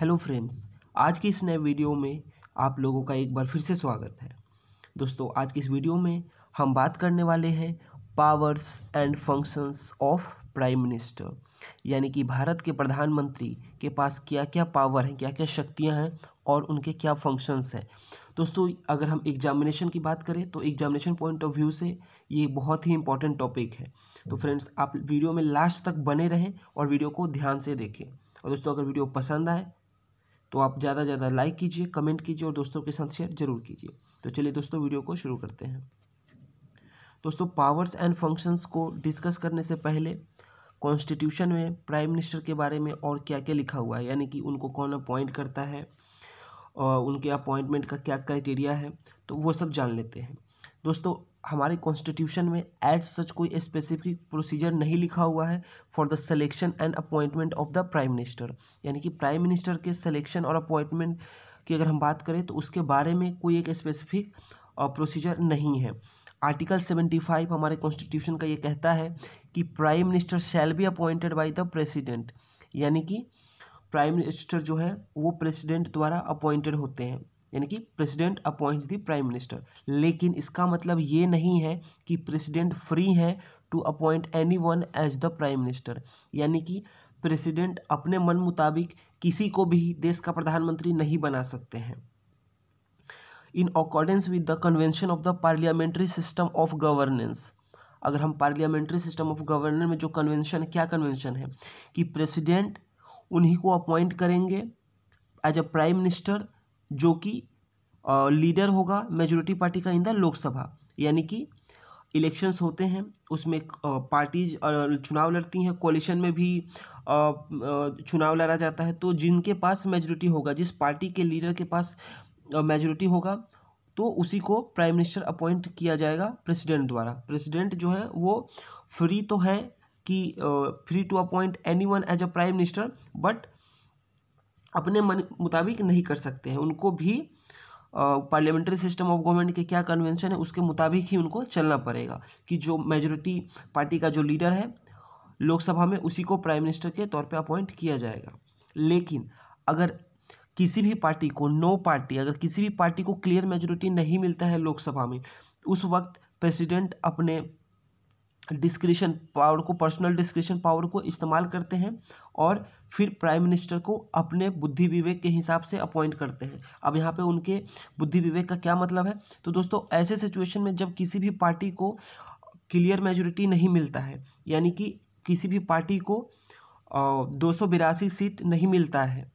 Hello friends, आज की इस नए वीडियो में आप लोगों का एक बार फिर से स्वागत है। दोस्तों, आज की इस वीडियो में हम बात करने वाले हैं powers and functions of prime minister, यानी कि भारत के प्रधानमंत्री के पास क्या क्या पावर हैं, क्या क्या शक्तियां हैं और उनके क्या फंक्शंस हैं। दोस्तों, अगर हम एग्जामिनेशन की बात करें तो एग्जामिनेशन पॉइंट ऑफ व्यू से ये बहुत ही इंपॉर्टेंट टॉपिक है। तो फ्रेंड्स, आप वीडियो में लास्ट तक बने रहें और वीडियो को ध्यान से देखें। और दोस्तों, अगर वीडियो पसंद आए तो आप ज़्यादा से ज़्यादा लाइक कीजिए, कमेंट कीजिए और दोस्तों के साथ शेयर जरूर कीजिए। तो चलिए दोस्तों, वीडियो को शुरू करते हैं। दोस्तों, पावर्स एंड फंक्शंस को डिस्कस करने से पहले कॉन्स्टिट्यूशन में प्राइम मिनिस्टर के बारे में और क्या क्या लिखा हुआ है, यानी कि उनको कौन अपॉइंट करता है और उनके अपॉइंटमेंट का क्या क्राइटेरिया है, तो वो सब जान लेते हैं। दोस्तों, हमारे कॉन्स्टिट्यूशन में एज सच कोई स्पेसिफिक प्रोसीजर नहीं लिखा हुआ है for the selection and appointment of the prime minister, यानी कि प्राइम मिनिस्टर के सिलेक्शन और अपॉइंटमेंट की अगर हम बात करें तो उसके बारे में कोई एक स्पेसिफिक प्रोसीजर नहीं है। आर्टिकल 75 हमारे कॉन्स्टिट्यूशन का ये कहता है कि prime minister shall be appointed by the president, यानी कि प्राइम मिनिस्टर जो है वो प्रेसिडेंट द्वारा अपॉइंटेड होते हैं, यानी कि president appoints the prime minister. लेकिन इसका मतलब ये नहीं है कि प्रेसिडेंट फ्री है to appoint anyone as the prime minister, यानी कि प्रेसिडेंट अपने मन मुताबिक किसी को भी देश का प्रधानमंत्री नहीं बना सकते हैं। In accordance with the convention of the parliamentary system of governance, अगर हम पार्लियामेंट्री सिस्टम ऑफ गवर्नेंस में जो कन्वेंशन, क्या कन्वेंशन है कि प्रेसिडेंट उन्हीं को अपॉइंट करेंगे एज अ प्राइम मिनिस्टर जो कि लीडर होगा मेजॉरिटी पार्टी का इन द लोकसभा, यानी कि इलेक्शंस होते हैं उसमें पार्टीज चुनाव लड़ती हैं, कोalition में भी चुनाव लड़ा जाता है। तो जिनके पास मेजॉरिटी होगा, जिस पार्टी के लीडर के पास मेजॉरिटी होगा, तो उसी को प्राइम मिनिस्टर अपॉइंट किया जाएगा प्रेसिडेंट द्वारा। प्रेसिडेंट जो है वो फ्री तो है कि free to appoint anyone as a prime minister, but अपने मन मुताबिक नहीं कर सकते हैं। उनको भी पार्लियामेंट्री सिस्टम ऑफ गवर्नमेंट के क्या कन्वेंशन है उसके मुताबिक ही उनको चलना पड़ेगा कि जो मेजॉरिटी पार्टी का जो लीडर है लोकसभा में उसी को प्राइम मिनिस्टर के तौर पे अपॉइंट किया जाएगा। लेकिन अगर किसी भी पार्टी को, नो पार्टी, अगर किसी भी पार्टी को क्लियर मेजॉरिटी नहीं मिलता है लोकसभा में, उस वक्त प्रेसिडेंट अपने डिस्क्रिशन पावर को, पर्सनल डिस्क्रिशन पावर को इस्तेमाल करते हैं और फिर प्राइम मिनिस्टर को अपने बुद्धि विवेक के हिसाब से अपॉइंट करते हैं। अब यहाँ पे उनके बुद्धि विवेक का क्या मतलब है, तो दोस्तों ऐसे सिचुएशन में जब किसी भी पार्टी को क्लियर मेजॉरिटी नहीं मिलता है, यानी कि किसी भी पार्टी को 282 सीट नहीं मिलता है,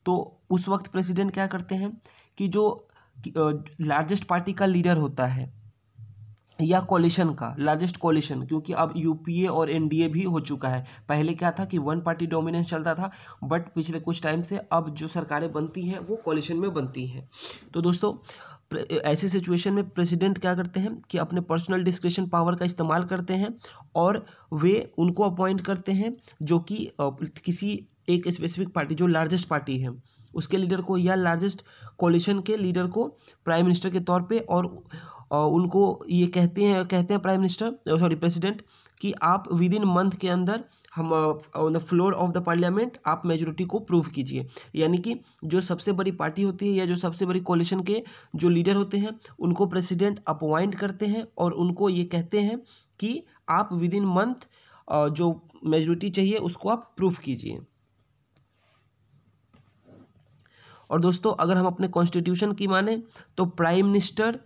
तो उस वक्त प्रेसिडेंट क्या करते हैं कि जो लार्जेस्ट पार्टी का लीडर होता है या कोalition का लार्जेस्ट कोalition, क्योंकि अब यूपीए और एनडीए भी हो चुका है। पहले क्या था कि वन पार्टी डोमिनेंस चलता था, बट पिछले कुछ टाइम से अब जो सरकारें बनती हैं वो कोalition में बनती हैं। तो दोस्तों, ऐसी सिचुएशन में प्रेसिडेंट क्या करते हैं कि अपने पर्सनल डिस्क्रिशन पावर का इस्तेमाल करते हैं और वे उनको अपॉइंट करते हैं जो कि किसी एक स्पेसिफिक पार्टी, जो लार्जेस्ट पार्टी है उसके लीडर को या लार्जेस्ट कोalition के लीडर को प्राइम मिनिस्टर के तौर पे, और उनको ये कहते हैं प्राइम मिनिस्टर, सॉरी प्रेसिडेंट, कि आप विद इन मंथ के अंदर हम on the floor of the parliament आप मेजॉरिटी को प्रूव कीजिए। यानी कि जो सबसे बड़ी पार्टी होती है या जो सबसे बड़ी कोalition के जो लीडर होते हैं उनको प्रेसिडेंट अपॉइंट करते हैं और उनको ये कहते हैं कि आप विद इन मंथ जो मेजॉरिटी चाहिए उसको आप प्रूव कीजिए। और दोस्तों, अगर हम अपने कॉन्स्टिट्यूशन की माने तो प्राइम मिनिस्टर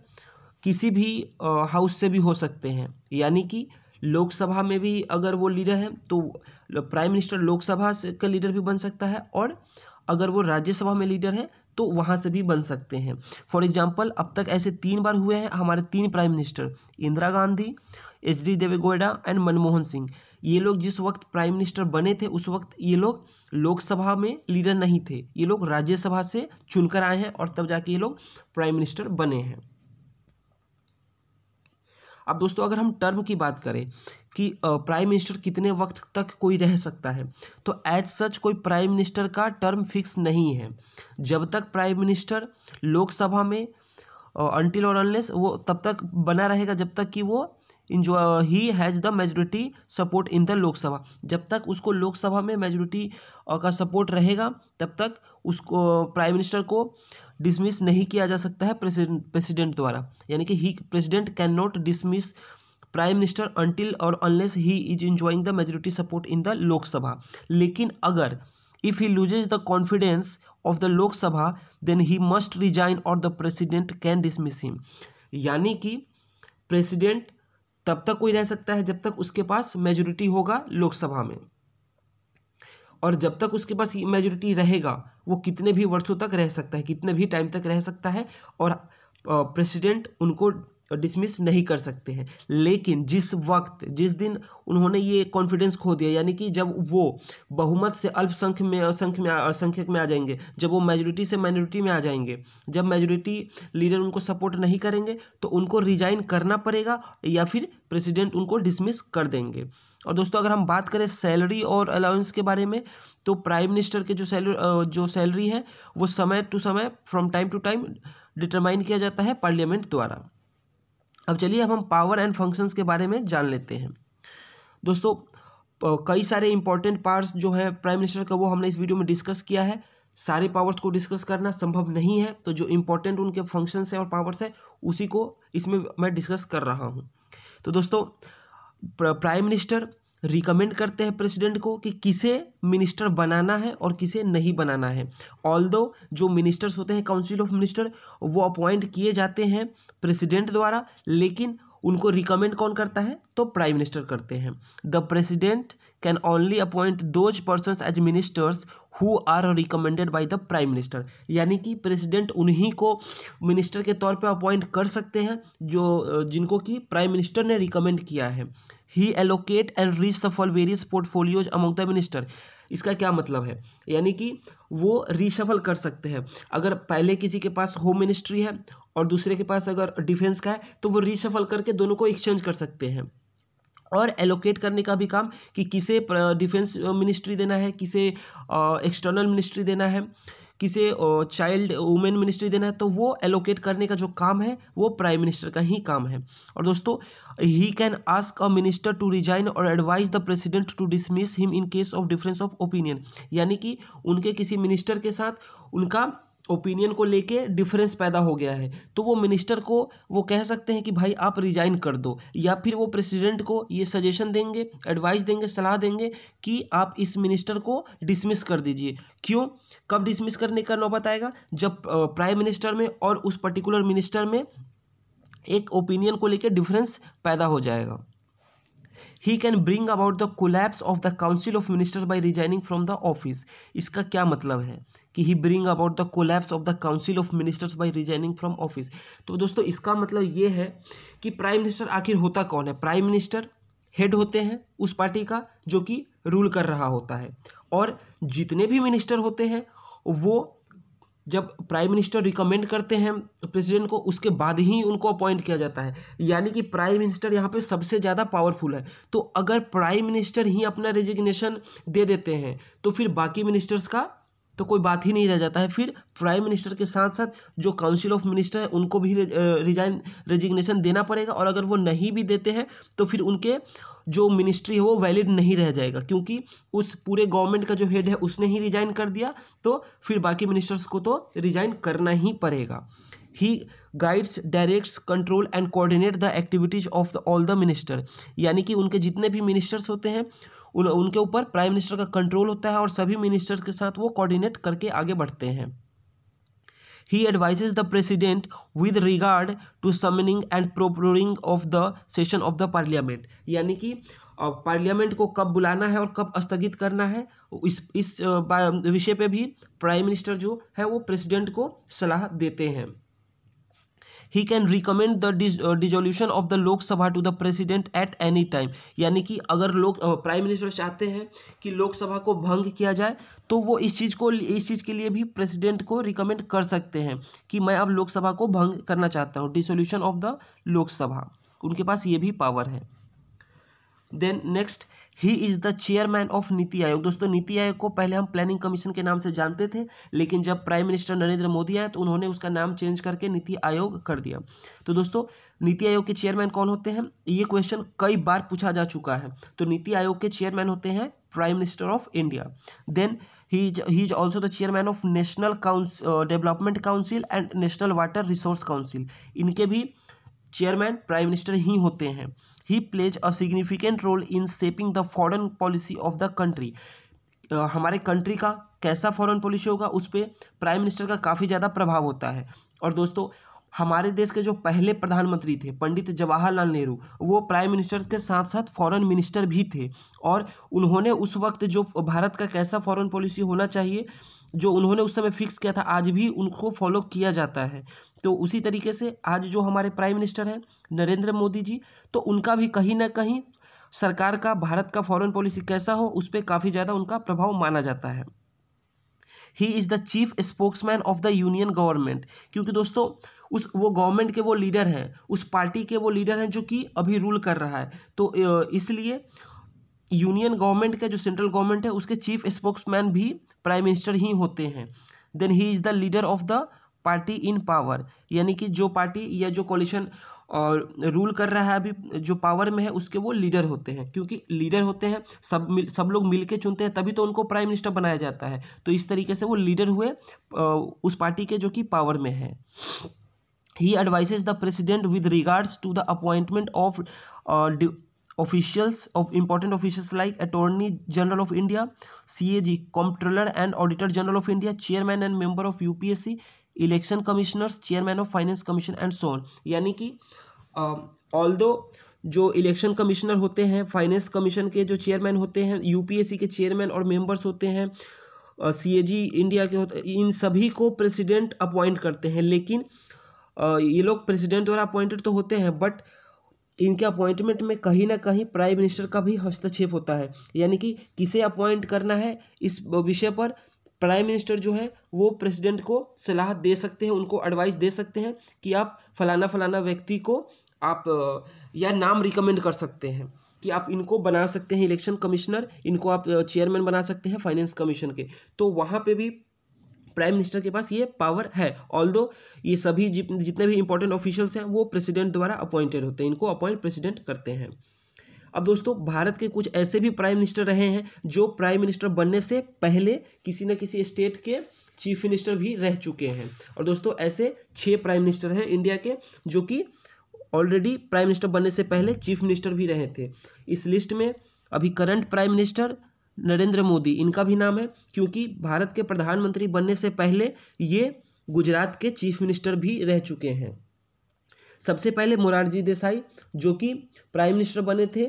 किसी भी हाउस से भी हो सकते हैं, यानी कि लोकसभा में भी अगर वो लीडर है तो प्राइम मिनिस्टर लोकसभा से का लीडर भी बन सकता है, और अगर वो राज्यसभा में लीडर है तो वहाँ से भी बन सकते हैं। फॉर एग्जांपल, अब तक ऐसे 3 बार हुए हैं हमारे 3 prime minister, Indira Gandhi, HD Devegowda and Manmohan Singh. ये लोग जिस वक्त प्राइम मिनिस्टर बने थे उस वक्त ये लोग लोकसभा में लीडर नहीं थे, ये लोग राज्यसभा से चुनकर आए हैं और तब जाके ये लोग प्राइम मिनिस्टर बने हैं। अब दोस्तों, अगर हम टर्म की बात करें कि प्राइम मिनिस्टर कितने वक्त तक कोई रह सकता है, तो एज सच कोई प्राइम मिनिस्टर का टर्म फिक्स नहीं है। जब तक प्राइम मिनिस्टर लोकसभा में अनटिल और अनलेस वो तब तक बना रहेगा जब तक कि वो he has the majority support in the Lok Sabha, जब तक उसको लोकसभा में मेजोरिटी का सपोर्ट रहेगा तब तक उसको प्राइम मिनिस्टर को डिसमिस नहीं किया जा सकता है प्रेसिडेंट द्वारा। यानी कि he president can not dismiss prime minister until और unless he is enjoying the majority support in the Lok Sabha. लेकिन अगर if he loses the confidence of the Lok Sabha then he must resign और the president can dismiss him. यानी कि president तब तक कोई रह सकता है जब तक उसके पास मेजोरिटी होगा लोकसभा में, और जब तक उसके पास मेजोरिटी रहेगा वो कितने भी वर्षों तक रह सकता है, कितने भी टाइम तक रह सकता है, और प्रेसिडेंट उनको डिसमिस नहीं कर सकते हैं। लेकिन जिस दिन उन्होंने ये कॉन्फिडेंस खो दिया, यानी कि जब वो बहुमत से संख्यक में आ जाएंगे, जब वो मेजोरिटी से माइनॉरिटी में आ जाएंगे, जब मेजोरिटी लीडर उनको सपोर्ट नहीं करेंगे तो उनको रिजाइन करना पड़ेगा या फिर प्रेसिडेंट उनको डिसमिस कर देंगे। और दोस्तों अगर हम बात करें सैलरी और अलाउंस के बारे में, तो प्राइम मिनिस्टर के जो सैलरी है वो समय टू समय from time to time determine किया जाता है पार्लियामेंट द्वारा। अब चलिए हम पावर एंड फंक्शंस के बारे में जान लेते हैं। दोस्तों कई सारे इंपॉर्टेंट पार्ट्स जो है प्राइम मिनिस्टर का वो हमने इस वीडियो में डिस्कस किया है। सारे पावर्स को डिस्कस करना संभव नहीं है, तो जो इंपॉर्टेंट उनके फंक्शंस हैं और पावर्स हैं उसी को इसमें मैं डिस्कस कर रहा हूँ। तो दोस्तों प्राइम मिनिस्टर रिकमेंड करते हैं प्रेसिडेंट को कि किसे मिनिस्टर बनाना है और किसे नहीं बनाना है। ऑल्दो जो मिनिस्टर्स होते हैं काउंसिल ऑफ मिनिस्टर वो अपॉइंट किए जाते हैं प्रेसिडेंट द्वारा, लेकिन उनको रिकमेंड कौन करता है तो प्राइम मिनिस्टर करते हैं। The president can only appoint those persons as ministers who are recommended by the prime minister. यानी कि प्रेसिडेंट उन्हीं को मिनिस्टर के तौर पे अपॉइंट कर सकते हैं जिनको कि प्राइम मिनिस्टर ने रिकमेंड किया है। He allocate and reshuffle various portfolios among the minister. इसका क्या मतलब है, यानी कि वो रीशफल कर सकते हैं। अगर पहले किसी के पास होम मिनिस्ट्री है और दूसरे के पास अगर डिफेंस का है तो वो रीशफल करके दोनों को एक्सचेंज कर सकते हैं। और एलोकेट करने का भी काम कि किसे डिफेंस मिनिस्ट्री देना है, किसे एक्सटर्नल मिनिस्ट्री देना है, किसे चाइल्ड वुमेन मिनिस्ट्री देना है, तो वो एलोकेट करने का जो काम है वो प्राइम मिनिस्टर का ही काम है। और दोस्तों he can ask a minister to resign और advise the president to dismiss him in case of difference of opinion. यानी कि उनके किसी मिनिस्टर के साथ उनका ओपिनियन को लेके डिफरेंस पैदा हो गया है तो वो मिनिस्टर को वो कह सकते हैं कि भाई आप रिजाइन कर दो, या फिर वो प्रेसिडेंट को ये सजेशन देंगे, एडवाइस देंगे, सलाह देंगे कि आप इस मिनिस्टर को डिसमिस कर दीजिए। क्यों, कब डिसमिस करने का नौबत आएगा, जब प्राइम मिनिस्टर में और उस पर्टिकुलर मिनिस्टर में एक ओपिनियन को लेकर डिफरेंस पैदा हो जाएगा। He can bring about the collapse of the council of ministers by resigning from the office। इसका क्या मतलब है कि he bring about the collapse of the council of ministers by resigning from office। तो दोस्तों इसका मतलब ये है कि प्राइम मिनिस्टर आखिर होता कौन है। प्राइम मिनिस्टर हेड होते हैं उस पार्टी का जो कि रूल कर रहा होता है, और जितने भी मिनिस्टर होते हैं वो जब प्राइम मिनिस्टर रिकमेंड करते हैं प्रेसिडेंट को उसके बाद ही उनको अपॉइंट किया जाता है। यानी कि प्राइम मिनिस्टर यहाँ पे सबसे ज़्यादा पावरफुल है। तो अगर प्राइम मिनिस्टर ही अपना रेजिग्नेशन दे देते हैं तो फिर बाकी मिनिस्टर्स का तो कोई बात ही नहीं रह जाता है। फिर प्राइम मिनिस्टर के साथ साथ जो काउंसिल ऑफ मिनिस्टर है उनको भी रेजिग्नेशन देना पड़ेगा, और अगर वो नहीं भी देते हैं तो फिर उनके जो मिनिस्ट्री है वो वैलिड नहीं रह जाएगा, क्योंकि उस पूरे गवर्नमेंट का जो हेड है उसने ही रिजाइन कर दिया तो फिर बाकी मिनिस्टर्स को तो रिजाइन करना ही पड़ेगा। He guides, directs, control and coordinate the activities of all the minister. यानी कि उनके जितने भी मिनिस्टर्स होते हैं उनके ऊपर प्राइम मिनिस्टर का कंट्रोल होता है और सभी मिनिस्टर्स के साथ वो कोऑर्डिनेट करके आगे बढ़ते हैं। He advises the president with regard to summoning and proroguing of the session of the parliament। यानी कि पार्लियामेंट को कब बुलाना है और कब स्थगित करना है इस विषय पे भी प्राइम मिनिस्टर जो है वो प्रेसिडेंट को सलाह देते हैं। He can recommend the dissolution of the लोक सभा to the president at any time। यानी कि अगर प्राइम मिनिस्टर चाहते हैं कि लोकसभा को भंग किया जाए तो वो इस चीज़ के लिए भी प्रेसिडेंट को रिकमेंड कर सकते हैं कि मैं अब लोकसभा को भंग करना चाहता हूँ, डिसोल्यूशन ऑफ द लोकसभा, उनके पास ये भी पावर है। Then next, he is the chairman of Niti Aayog. दोस्तों नीति आयोग को पहले हम प्लानिंग कमीशन के नाम से जानते थे, लेकिन जब प्राइम मिनिस्टर नरेंद्र मोदी आए तो उन्होंने उसका नाम चेंज करके नीति आयोग कर दिया। तो दोस्तों नीति आयोग के चेयरमैन कौन होते हैं, ये क्वेश्चन कई बार पूछा जा चुका है। तो नीति आयोग के चेयरमैन होते हैं prime minister of India. Then he is also the chairman of national development council and national water resource council. इनके भी चेयरमैन प्राइम मिनिस्टर ही होते हैं। He plays a significant role in shaping the foreign policy of the country. हमारे country का कैसा foreign policy होगा उस पर प्राइम मिनिस्टर का काफ़ी ज़्यादा प्रभाव होता है। और दोस्तों हमारे देश के जो पहले प्रधानमंत्री थे पंडित जवाहरलाल नेहरू, वो प्राइम मिनिस्टर के साथ साथ फॉरेन मिनिस्टर भी थे, और उन्होंने उस वक्त जो भारत का कैसा फॉरेन पॉलिसी होना चाहिए जो उन्होंने उस समय फिक्स किया था, आज भी उनको फॉलो किया जाता है। तो उसी तरीके से आज जो हमारे प्राइम मिनिस्टर हैं नरेंद्र मोदी जी, तो उनका भी कहीं ना कहीं सरकार का भारत का फॉरेन पॉलिसी कैसा हो उस पर काफ़ी ज़्यादा उनका प्रभाव माना जाता है। ही is the chief spokesman of the union government, क्योंकि दोस्तों वो गवर्नमेंट के वो लीडर हैं, उस पार्टी के वो लीडर हैं जो कि अभी रूल कर रहा है। तो इसलिए यूनियन गवर्नमेंट के जो सेंट्रल गवर्नमेंट है उसके चीफ स्पोक्समैन भी प्राइम मिनिस्टर ही होते हैं। Then he is the leader of the party in power, यानी कि जो पार्टी या जो कोalition और रूल कर रहा है अभी जो पावर में है उसके वो लीडर होते हैं, क्योंकि लीडर होते हैं सब लोग मिलके चुनते हैं तभी तो उनको प्राइम मिनिस्टर बनाया जाता है। तो इस तरीके से वो लीडर हुए उस पार्टी के जो कि पावर में है। He advises the president with regards to the appointment of officials of important officials like Attorney General of India, CAG, Comptroller and Auditor General of India, Chairman and Member of UPSC, Election Commissioners, Chairman of Finance Commission and so on। यानी कि although जो election commissioner होते हैं, finance commission के जो chairman होते हैं, UPSC के चेयरमैन और मेंबर्स होते हैं, सीएजी इंडिया के होते हैं, इन सभी को प्रेसिडेंट अपॉइंट करते हैं। लेकिन ये लोग प्रेसिडेंट द्वारा अपॉइंटेड तो होते हैं, बट इनके अपॉइंटमेंट में कहीं ना कहीं प्राइम मिनिस्टर का भी हस्तक्षेप होता है। यानी कि किसे अपॉइंट करना है इस विषय पर प्राइम मिनिस्टर जो है वो प्रेसिडेंट को सलाह दे सकते हैं, उनको एडवाइस दे सकते हैं कि आप फलाना फलाना व्यक्ति को आप या नाम रिकमेंड कर सकते हैं कि आप इनको बना सकते हैं इलेक्शन कमिश्नर, इनको आप चेयरमैन बना सकते हैं फाइनेंस कमीशन के। तो वहाँ पे भी प्राइम मिनिस्टर के पास ये पावर है। ऑल्दो ये सभी जितने भी इंपॉर्टेंट ऑफिशियल्स हैं वो प्रेसिडेंट द्वारा अपॉइंटेड होते हैं, इनको अपॉइंट प्रेसिडेंट करते हैं। अब दोस्तों भारत के कुछ ऐसे भी प्राइम मिनिस्टर रहे हैं जो प्राइम मिनिस्टर बनने से पहले किसी न किसी स्टेट के चीफ मिनिस्टर भी रह चुके हैं। और दोस्तों ऐसे 6 प्राइम मिनिस्टर हैं इंडिया के जो कि ऑलरेडी प्राइम मिनिस्टर बनने से पहले चीफ मिनिस्टर भी रहे थे। इस लिस्ट में अभी current prime minister Narendra Modi, इनका भी नाम है क्योंकि भारत के प्रधानमंत्री बनने से पहले ये गुजरात के चीफ मिनिस्टर भी रह चुके हैं। सबसे पहले मोरारजी देसाई जो कि प्राइम मिनिस्टर बने थे,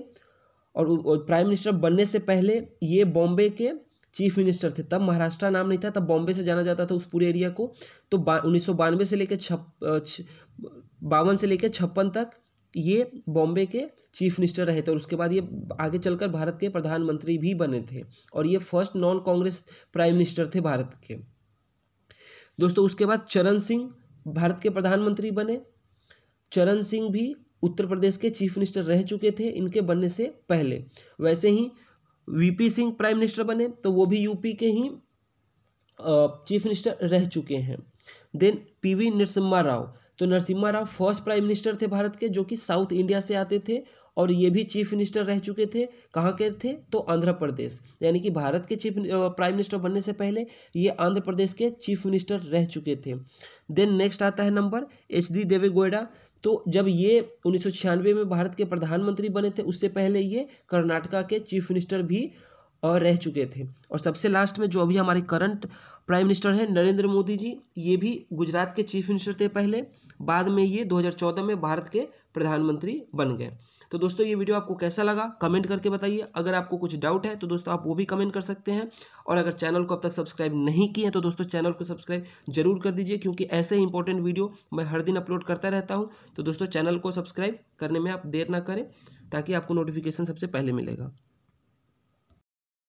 और प्राइम मिनिस्टर बनने से पहले ये बॉम्बे के चीफ मिनिस्टर थे। तब महाराष्ट्र नाम नहीं था, तब बॉम्बे से जाना जाता था उस पूरे एरिया को। तो 1992 से लेकर 52 से लेकर 56 तक ये बॉम्बे के चीफ मिनिस्टर रहे थे, और उसके बाद ये आगे चलकर भारत के प्रधानमंत्री भी बने थे, और ये first non Congress prime minister थे भारत के। दोस्तों उसके बाद चरण सिंह भारत के प्रधानमंत्री बने। चरण सिंह भी उत्तर प्रदेश के चीफ मिनिस्टर रह चुके थे इनके बनने से पहले। वैसे ही वीपी सिंह प्राइम मिनिस्टर बने, तो वो भी यूपी के ही चीफ मिनिस्टर रह चुके हैं। देन पीवी नरसिम्हा राव, तो Narasimha Rao first prime minister थे भारत के जो कि साउथ इंडिया से आते थे, और ये भी चीफ मिनिस्टर रह चुके थे। कहाँ के थे? तो आंध्र प्रदेश, यानी कि भारत के चीफ प्राइम मिनिस्टर बनने से पहले ये आंध्र प्रदेश के चीफ मिनिस्टर रह चुके थे। देन नेक्स्ट आता है नंबर HD देवेगौड़ा। तो जब ये 1996 में भारत के प्रधानमंत्री बने थे, उससे पहले ये कर्नाटका के चीफ मिनिस्टर भी रह चुके थे। और सबसे लास्ट में जो अभी हमारे करंट प्राइम मिनिस्टर हैं नरेंद्र मोदी जी, ये भी गुजरात के चीफ मिनिस्टर थे पहले, बाद में ये 2014 में भारत के प्रधानमंत्री बन गए। तो दोस्तों ये वीडियो आपको कैसा लगा कमेंट करके बताइए। अगर आपको कुछ डाउट है तो दोस्तों आप वो भी कमेंट कर सकते हैं, और अगर चैनल को अब तक सब्सक्राइब नहीं किए हैं तो दोस्तों चैनल को सब्सक्राइब जरूर कर दीजिए, क्योंकि ऐसे ही इंपॉर्टेंट वीडियो मैं हर दिन अपलोड करता रहता हूँ। तो दोस्तों चैनल को सब्सक्राइब करने में आप देर ना करें ताकि आपको नोटिफिकेशन सबसे पहले मिलेगा।